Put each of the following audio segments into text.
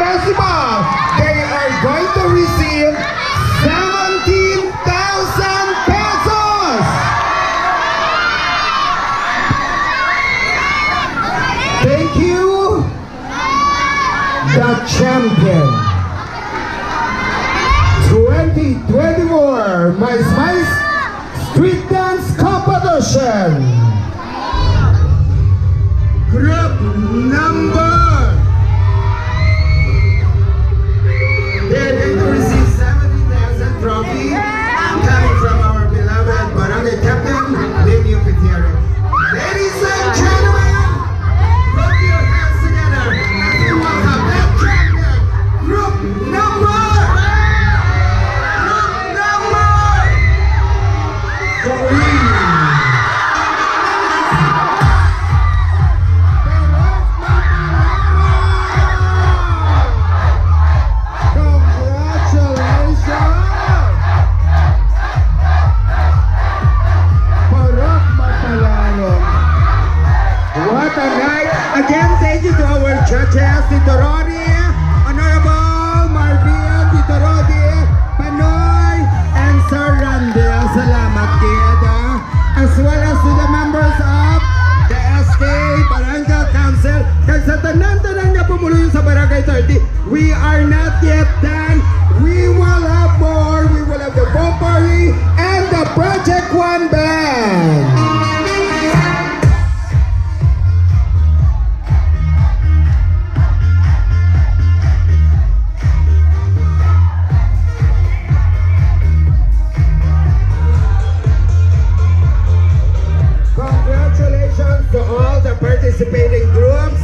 Festival. They are going to receive 17,000 pesos. Thank you, the champion. 2024 My Spice Street Dance Competition. Group number. They're going to receive 70,000 trophy coming from our beloved Barangay Captain Limio Gutierrez. Ladies and gentlemen, put your hands together as we welcome that champion. Group number. Again, thank you to our judges, Tito Rodi, Honorable Marvin, Tito Rodi, Panoy, and Sir Randel. Salamat kaya. As well as to the members of the SK Barangay Council. Kaya sa tanan-tanan na pumuluyo sa Barangay 30, we are not yet done. We will have more. We will have the Bomb Party and the Project One Band. To all the participating groups,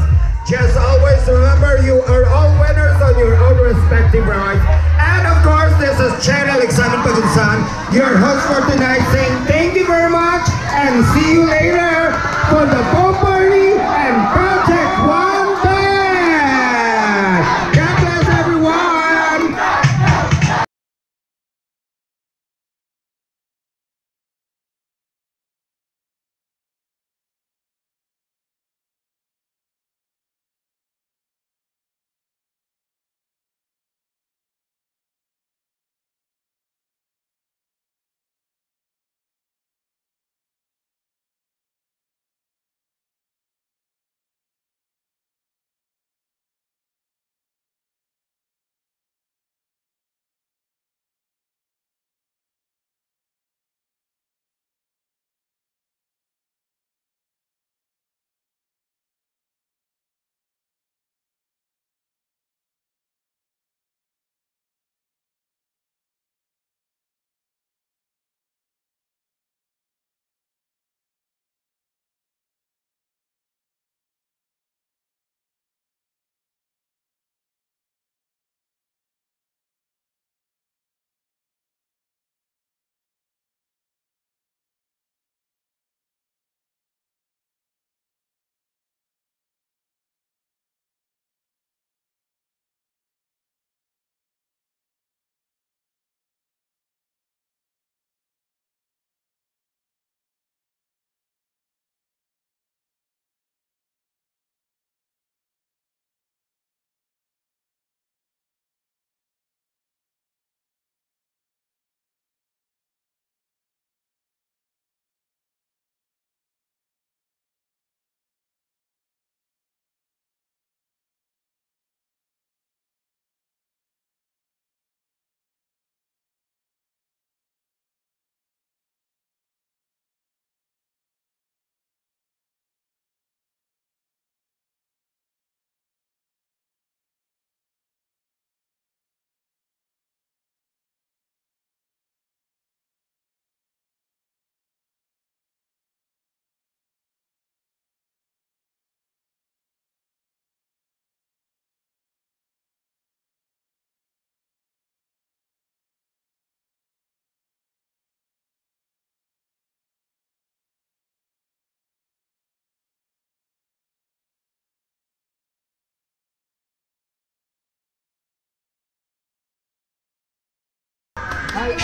just always remember you are all winners on your own respective rights. And of course, this is Channel Examen Pagunsan, your host for tonight, saying thank you very much and see you later for the Bomb Party and Project One Band. God bless everyone.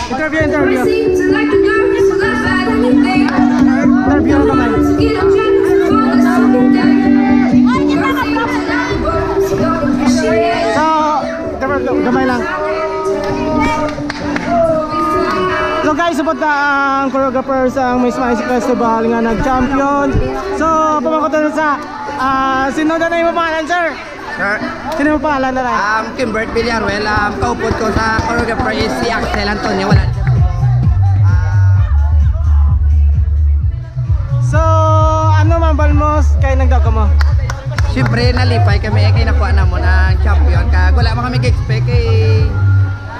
Interview, interview. Interview naman. So, gamay lang. So guys, support na ang choreographer sa Miss Magic Festival nga nag-champion. So, pamakotan sa sino na yung pangalan, sir? Sir, Sino yung pangalan na rin? Kimbert Villaruel, kaupod ko sa choreographer is si Axel Antonio. Wala siya. So, ano mambal mo kay nagdaw ka mo? Siyempre, nalipay kami, kay nakuha na mo ng champion. Kag wala mo kami ka-expect, kay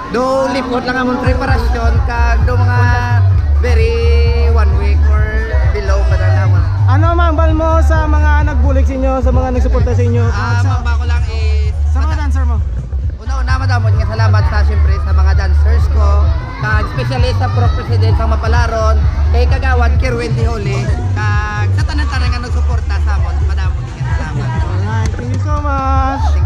do lipot lang among preparasyon, kag do mga very 1 week or below pa na naman. Ano mambal mo sa mga nagbulik sa inyo, sa mga nagsuporta sa inyo? Mamba ko lang is, Sa mga dancer mo? una-una madamot nga salamat sa siyempre sa mga dancers ko, kag especially sa Pro President sa Mapalaron, kay Kagawad Kirwin Diholi, kag sa tanan-tanan nga nagsuporta sa amon, madamot nga salamat. Alright, thank you so much.